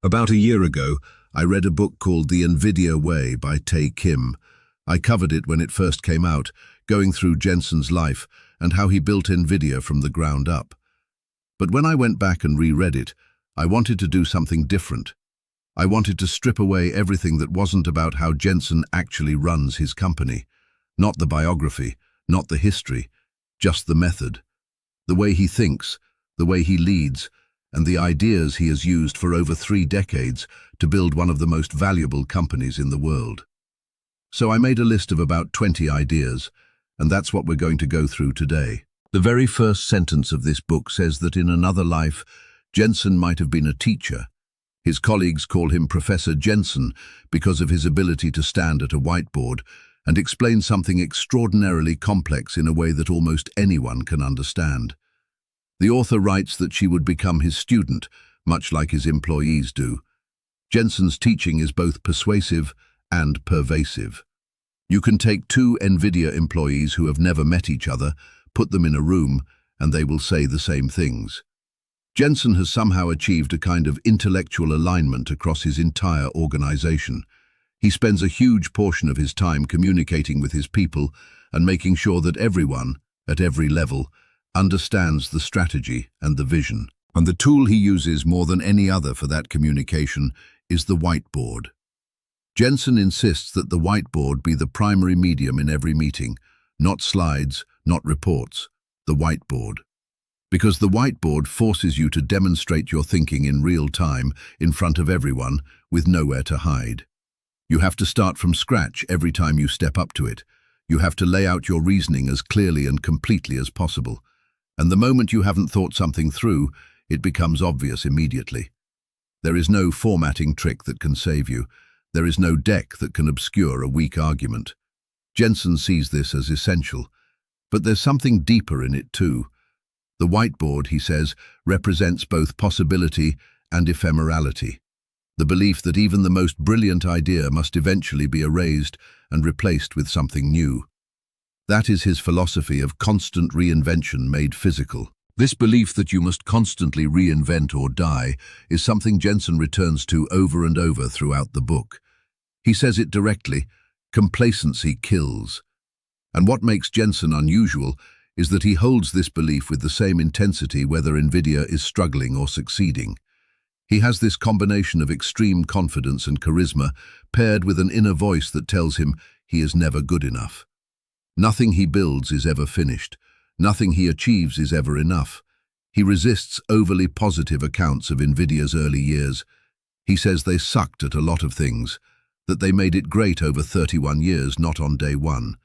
About a year ago, I read a book called The Nvidia Way by Tae Kim. I covered it when it first came out, going through Jensen's life and how he built Nvidia from the ground up. But when I went back and reread it, I wanted to do something different. I wanted to strip away everything that wasn't about how Jensen actually runs his company. Not the biography, not the history, just the method. The way he thinks, the way he leads, and the ideas he has used for over 3 decades to build one of the most valuable companies in the world. So I made a list of about 20 ideas, and that's what we're going to go through today. The very first sentence of this book says that in another life, Jensen might have been a teacher. His colleagues call him Professor Jensen because of his ability to stand at a whiteboard and explain something extraordinarily complex in a way that almost anyone can understand. The author writes that she would become his student, much like his employees do. Jensen's teaching is both persuasive and pervasive. You can take 2 Nvidia employees who have never met each other, put them in a room, and they will say the same things. Jensen has somehow achieved a kind of intellectual alignment across his entire organization. He spends a huge portion of his time communicating with his people and making sure that everyone, at every level, understands the strategy and the vision. And the tool he uses more than any other for that communication is the whiteboard. Jensen insists that the whiteboard be the primary medium in every meeting, not slides, not reports, the whiteboard. Because the whiteboard forces you to demonstrate your thinking in real time, in front of everyone, with nowhere to hide. You have to start from scratch every time you step up to it. You have to lay out your reasoning as clearly and completely as possible. And the moment you haven't thought something through, it becomes obvious immediately. There is no formatting trick that can save you. There is no deck that can obscure a weak argument. Jensen sees this as essential, but there's something deeper in it too. The whiteboard, he says, represents both possibility and ephemerality. The belief that even the most brilliant idea must eventually be erased and replaced with something new. That is his philosophy of constant reinvention made physical. This belief that you must constantly reinvent or die is something Jensen returns to over and over throughout the book. He says it directly: complacency kills. And what makes Jensen unusual is that he holds this belief with the same intensity whether Nvidia is struggling or succeeding. He has this combination of extreme confidence and charisma paired with an inner voice that tells him he is never good enough. Nothing he builds is ever finished. Nothing he achieves is ever enough. He resists overly positive accounts of Nvidia's early years. He says they sucked at a lot of things, that they made it great over 31 years, not on day one.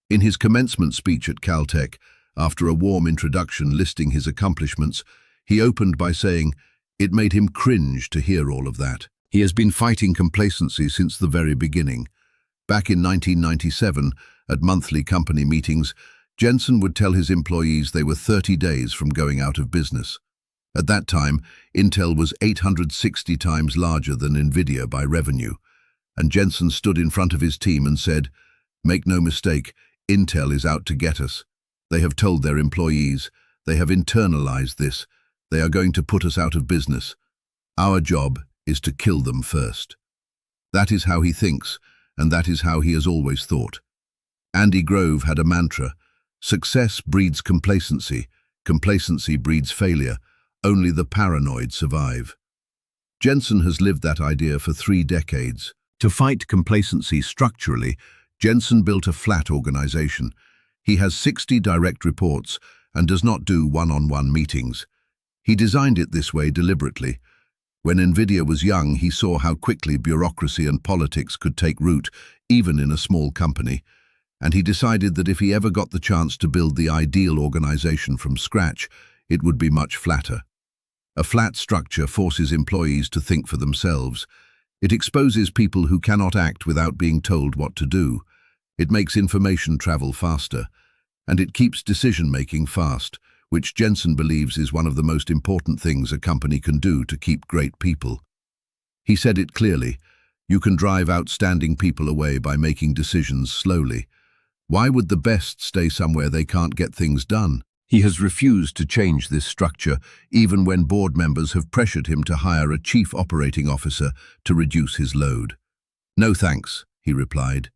In his commencement speech at Caltech, after a warm introduction listing his accomplishments, he opened by saying, "It made him cringe to hear all of that." He has been fighting complacency since the very beginning. Back in 1997, at monthly company meetings, Jensen would tell his employees they were 30 days from going out of business. At that time, Intel was 860 times larger than Nvidia by revenue, and Jensen stood in front of his team and said, "Make no mistake, Intel is out to get us. They have told their employees, they have internalized this, they are going to put us out of business. Our job is to kill them first." That is how he thinks, and that is how he has always thought. Andy Grove had a mantra: success breeds complacency, complacency breeds failure, only the paranoid survive. Jensen has lived that idea for 3 decades. To fight complacency structurally, Jensen built a flat organization. He has 60 direct reports and does not do one-on-one meetings. He designed it this way deliberately. When Nvidia was young, he saw how quickly bureaucracy and politics could take root, even in a small company. And he decided that if he ever got the chance to build the ideal organization from scratch, it would be much flatter. A flat structure forces employees to think for themselves. It exposes people who cannot act without being told what to do. It makes information travel faster, and it keeps decision-making fast, which Jensen believes is one of the most important things a company can do to keep great people. He said it clearly: you can drive outstanding people away by making decisions slowly. Why would the best stay somewhere they can't get things done? He has refused to change this structure, even when board members have pressured him to hire a chief operating officer to reduce his load. "No thanks," he replied.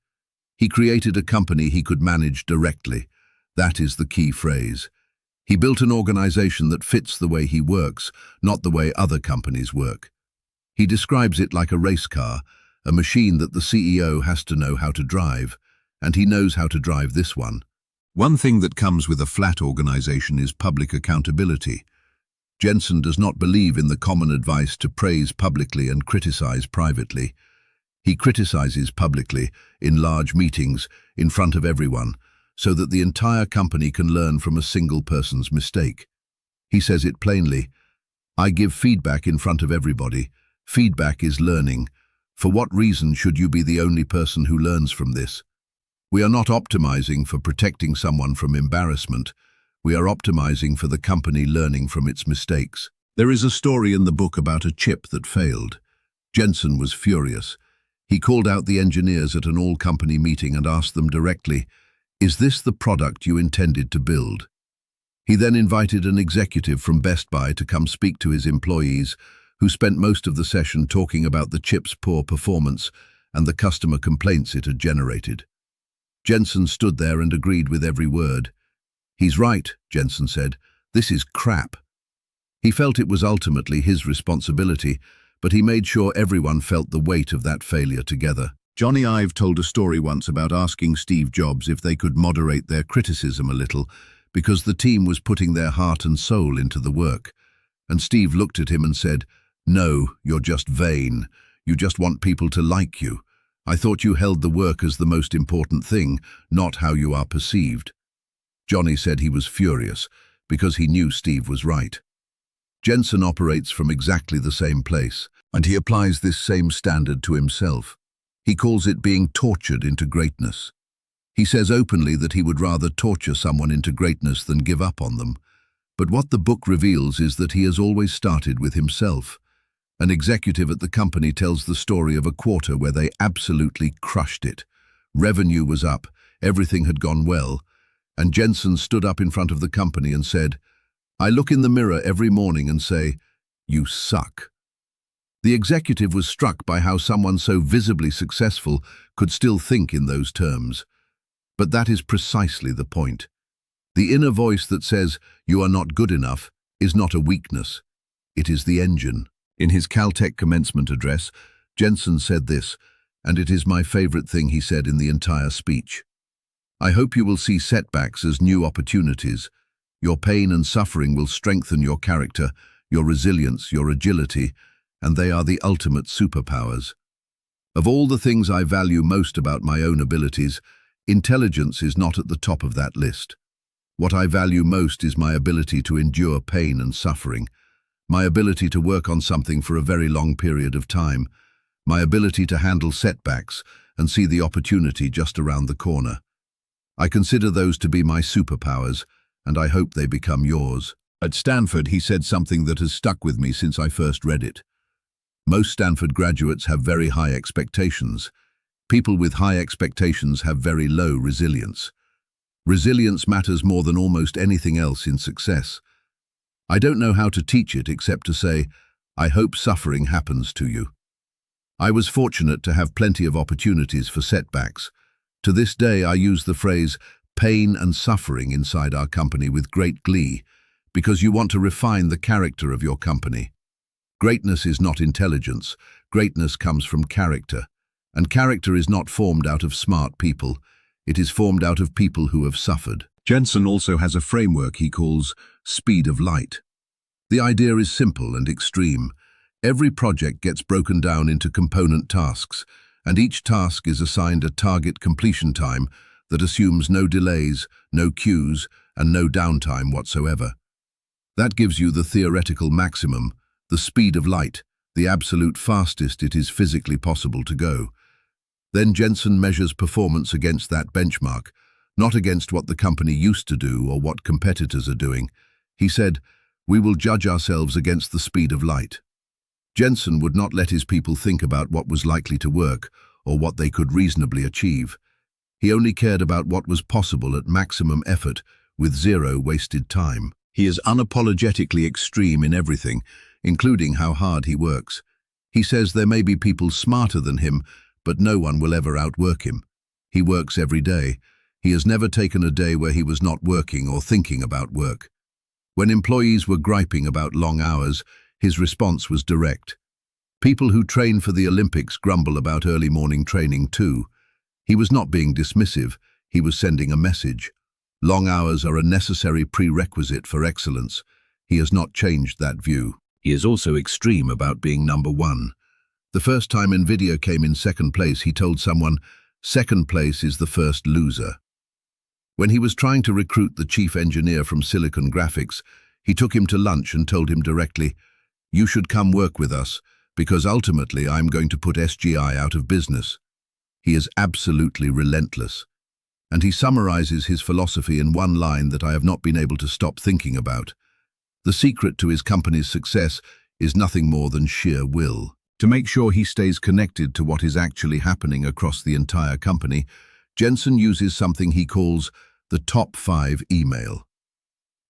He created a company he could manage directly. That is the key phrase. He built an organization that fits the way he works, not the way other companies work. He describes it like a race car, a machine that the CEO has to know how to drive, and he knows how to drive this one. One thing that comes with a flat organization is public accountability. Jensen does not believe in the common advice to praise publicly and criticize privately. He criticizes publicly, in large meetings, in front of everyone, so that the entire company can learn from a single person's mistake. He says it plainly, "I give feedback in front of everybody. Feedback is learning. For what reason should you be the only person who learns from this? We are not optimizing for protecting someone from embarrassment. We are optimizing for the company learning from its mistakes." There is a story in the book about a chip that failed. Jensen was furious. He called out the engineers at an all-company meeting and asked them directly, "Is this the product you intended to build?" He then invited an executive from Best Buy to come speak to his employees, who spent most of the session talking about the chip's poor performance and the customer complaints it had generated. Jensen stood there and agreed with every word. "He's right," Jensen said. "This is crap." He felt it was ultimately his responsibility, but he made sure everyone felt the weight of that failure together. Johnny Ive told a story once about asking Steve Jobs if they could moderate their criticism a little, because the team was putting their heart and soul into the work. And Steve looked at him and said, "No, you're just vain. You just want people to like you. I thought you held the work as the most important thing, not how you are perceived." Johnny said he was furious, because he knew Steve was right. Jensen operates from exactly the same place, and he applies this same standard to himself. He calls it being tortured into greatness. He says openly that he would rather torture someone into greatness than give up on them. But what the book reveals is that he has always started with himself. An executive at the company tells the story of a quarter where they absolutely crushed it. Revenue was up, everything had gone well, and Jensen stood up in front of the company and said, "I look in the mirror every morning and say, 'You suck.'" The executive was struck by how someone so visibly successful could still think in those terms. But that is precisely the point. The inner voice that says, "You are not good enough," is not a weakness. It is the engine. In his Caltech commencement address, Jensen said this, and it is my favorite thing he said in the entire speech. "I hope you will see setbacks as new opportunities. Your pain and suffering will strengthen your character, your resilience, your agility, and they are the ultimate superpowers. Of all the things I value most about my own abilities, intelligence is not at the top of that list. What I value most is my ability to endure pain and suffering, my ability to work on something for a very long period of time, my ability to handle setbacks and see the opportunity just around the corner. I consider those to be my superpowers, and I hope they become yours." At Stanford, he said something that has stuck with me since I first read it. Most Stanford graduates have very high expectations. People with high expectations have very low resilience. Resilience matters more than almost anything else in success. I don't know how to teach it except to say, I hope suffering happens to you. I was fortunate to have plenty of opportunities for setbacks. To this day, I use the phrase pain and suffering inside our company with great glee, because you want to refine the character of your company. Greatness is not intelligence. Greatness comes from character. And character is not formed out of smart people. It is formed out of people who have suffered. Jensen also has a framework he calls speed of light. The idea is simple and extreme. Every project gets broken down into component tasks, and each task is assigned a target completion time that assumes no delays, no queues, and no downtime whatsoever. That gives you the theoretical maximum, the speed of light, the absolute fastest it is physically possible to go. Then Jensen measures performance against that benchmark, not against what the company used to do or what competitors are doing. He said, "We will judge ourselves against the speed of light." Jensen would not let his people think about what was likely to work or what they could reasonably achieve. He only cared about what was possible at maximum effort with zero wasted time. He is unapologetically extreme in everything, including how hard he works. He says there may be people smarter than him, but no one will ever outwork him. He works every day. He has never taken a day where he was not working or thinking about work. When employees were griping about long hours, his response was direct. People who train for the Olympics grumble about early morning training too. He was not being dismissive, he was sending a message. Long hours are a necessary prerequisite for excellence. He has not changed that view. He is also extreme about being number one. The first time Nvidia came in second place, he told someone, "Second place is the first loser." When he was trying to recruit the chief engineer from Silicon Graphics, he took him to lunch and told him directly, "You should come work with us, because ultimately I'm going to put SGI out of business." He is absolutely relentless. And he summarizes his philosophy in one line that I have not been able to stop thinking about. The secret to his company's success is nothing more than sheer will. To make sure he stays connected to what is actually happening across the entire company, Jensen uses something he calls the top 5 email.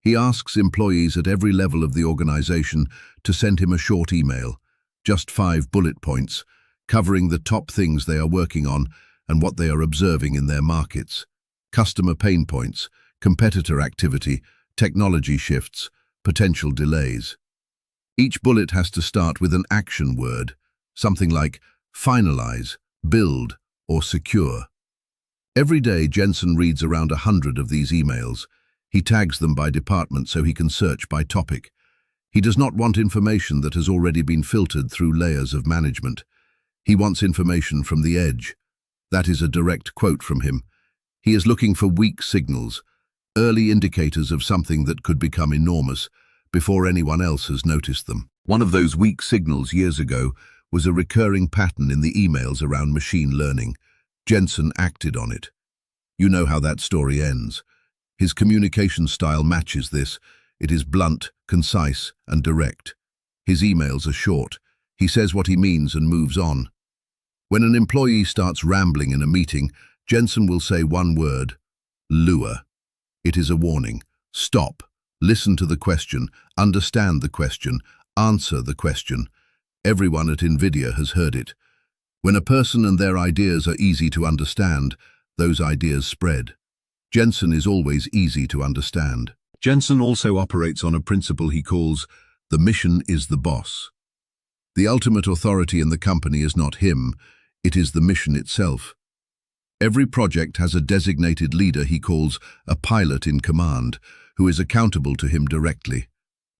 He asks employees at every level of the organization to send him a short email, just 5 bullet points, covering the top things they are working on and what they are observing in their markets. Customer pain points, competitor activity, technology shifts, potential delays. Each bullet has to start with an action word, something like finalize, build, or secure. Every day, Jensen reads around 100 of these emails. He tags them by department so he can search by topic. He does not want information that has already been filtered through layers of management. He wants information from the edge. That is a direct quote from him. He is looking for weak signals, early indicators of something that could become enormous before anyone else has noticed them. One of those weak signals years ago was a recurring pattern in the emails around machine learning. Jensen acted on it. You know how that story ends. His communication style matches this. It is blunt, concise, and direct. His emails are short. He says what he means and moves on. When an employee starts rambling in a meeting, Jensen will say one word: lure. It is a warning. Stop. Listen to the question. Understand the question. Answer the question. Everyone at Nvidia has heard it. When a person and their ideas are easy to understand, those ideas spread. Jensen is always easy to understand. Jensen also operates on a principle he calls, the mission is the boss. The ultimate authority in the company is not him, it is the mission itself. Every project has a designated leader he calls a pilot in command, who is accountable to him directly.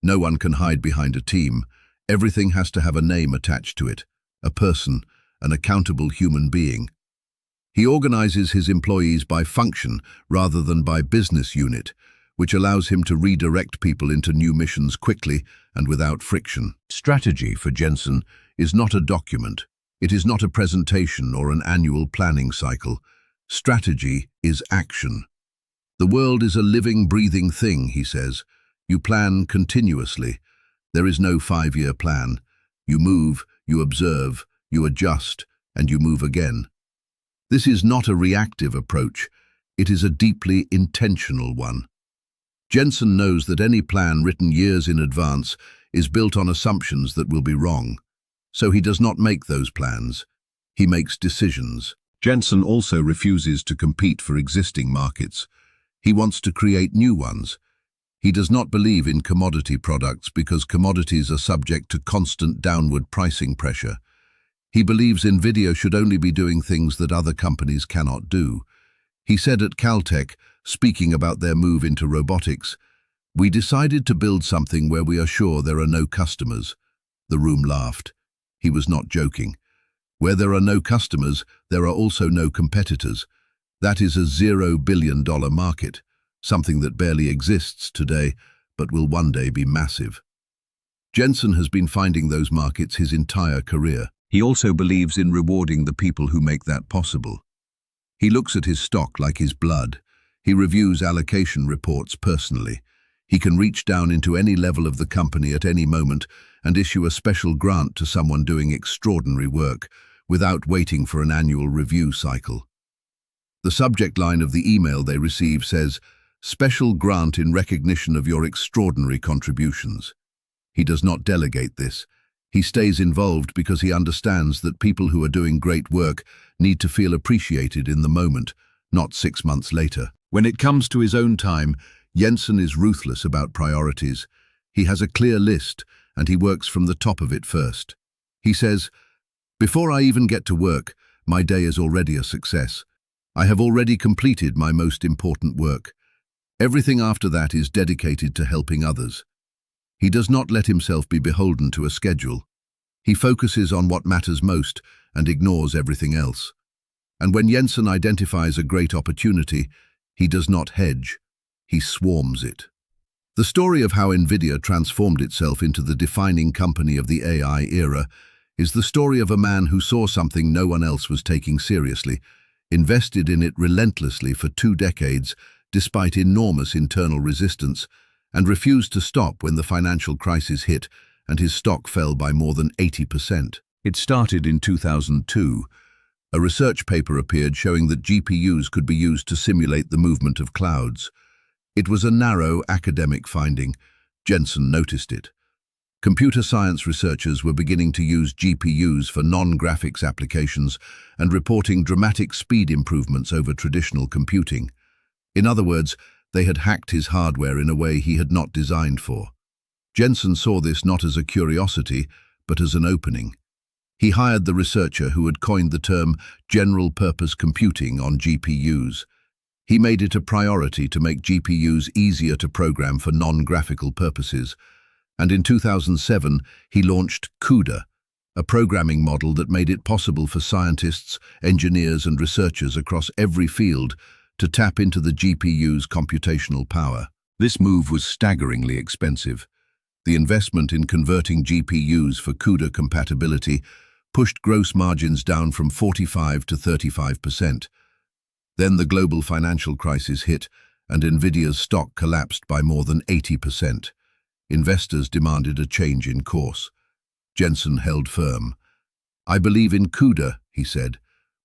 No one can hide behind a team. Everything has to have a name attached to it, a person, an accountable human being. He organizes his employees by function rather than by business unit, which allows him to redirect people into new missions quickly and without friction. Strategy for Jensen is not a document. It is not a presentation or an annual planning cycle. Strategy is action. The world is a living, breathing thing, he says. You plan continuously. There is no 5-year plan. You move, you observe, you adjust, and you move again. This is not a reactive approach. It is a deeply intentional one. Jensen knows that any plan written years in advance is built on assumptions that will be wrong. So he does not make those plans. He makes decisions. Jensen also refuses to compete for existing markets. He wants to create new ones. He does not believe in commodity products because commodities are subject to constant downward pricing pressure. He believes Nvidia should only be doing things that other companies cannot do. He said at Caltech, speaking about their move into robotics, "We decided to build something where we are sure there are no customers." The room laughed. He was not joking. Where there are no customers, there are also no competitors. That is a $0 billion market, something that barely exists today, but will one day be massive. Jensen has been finding those markets his entire career. He also believes in rewarding the people who make that possible. He looks at his stock like his blood. He reviews allocation reports personally. He can reach down into any level of the company at any moment and issue a special grant to someone doing extraordinary work without waiting for an annual review cycle. The subject line of the email they receive says, special grant in recognition of your extraordinary contributions. He does not delegate this. He stays involved because he understands that people who are doing great work need to feel appreciated in the moment, not 6 months later. When it comes to his own time, Jensen is ruthless about priorities. He has a clear list, and he works from the top of it first. He says, "Before I even get to work, my day is already a success. I have already completed my most important work. Everything after that is dedicated to helping others." He does not let himself be beholden to a schedule. He focuses on what matters most and ignores everything else. And when Jensen identifies a great opportunity, he does not hedge, he swarms it. The story of how Nvidia transformed itself into the defining company of the AI era is the story of a man who saw something no one else was taking seriously, invested in it relentlessly for 2 decades despite enormous internal resistance, and refused to stop when the financial crisis hit and his stock fell by more than 80%. It started in 2002. A research paper appeared showing that GPUs could be used to simulate the movement of clouds. It was a narrow academic finding. Jensen noticed it. Computer science researchers were beginning to use GPUs for non-graphics applications and reporting dramatic speed improvements over traditional computing. In other words, they had hacked his hardware in a way he had not designed for. Jensen saw this not as a curiosity, but as an opening. He hired the researcher who had coined the term general-purpose computing on GPUs. He made it a priority to make GPUs easier to program for non-graphical purposes, and in 2007 he launched CUDA, a programming model that made it possible for scientists, engineers and researchers across every field to tap into the GPU's computational power. This move was staggeringly expensive. The investment in converting GPUs for CUDA compatibility pushed gross margins down from 45% to 35%. Then the global financial crisis hit, and Nvidia's stock collapsed by more than 80%. Investors demanded a change in course. Jensen held firm. "I believe in CUDA," he said.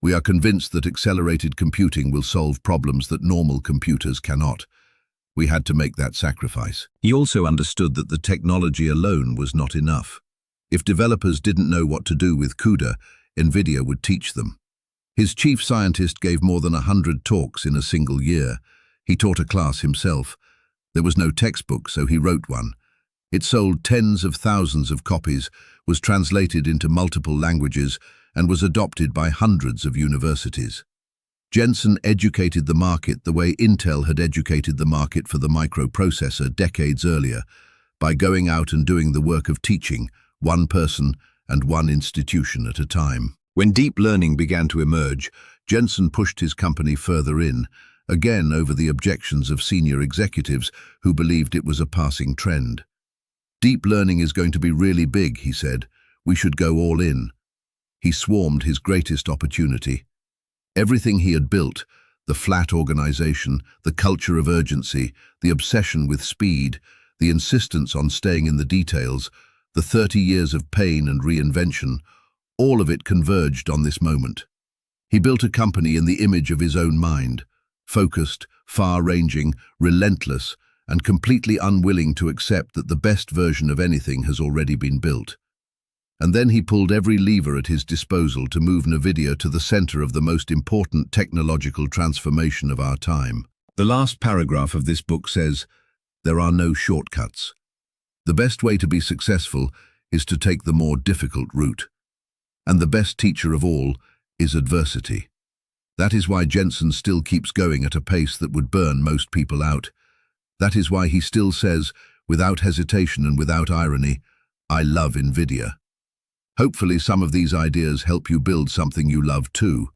"We are convinced that accelerated computing will solve problems that normal computers cannot." We had to make that sacrifice. He also understood that the technology alone was not enough. If developers didn't know what to do with CUDA, Nvidia would teach them. His chief scientist gave more than 100 talks in a single year. He taught a class himself. There was no textbook, so he wrote one. It sold tens of thousands of copies, was translated into multiple languages, and was adopted by hundreds of universities. Jensen educated the market the way Intel had educated the market for the microprocessor decades earlier, by going out and doing the work of teaching, one person and one institution at a time. When deep learning began to emerge, Jensen pushed his company further in, again over the objections of senior executives who believed it was a passing trend. "Deep learning is going to be really big," he said. "We should go all in." He swarmed his greatest opportunity. Everything he had built, the flat organization, the culture of urgency, the obsession with speed, the insistence on staying in the details, the 30 years of pain and reinvention, all of it converged on this moment. He built a company in the image of his own mind, focused, far-ranging, relentless, and completely unwilling to accept that the best version of anything has already been built. And then he pulled every lever at his disposal to move Nvidia to the center of the most important technological transformation of our time. The last paragraph of this book says, "There are no shortcuts. The best way to be successful is to take the more difficult route. And the best teacher of all is adversity." That is why Jensen still keeps going at a pace that would burn most people out. That is why he still says, without hesitation and without irony, "I love Nvidia." Hopefully some of these ideas help you build something you love too.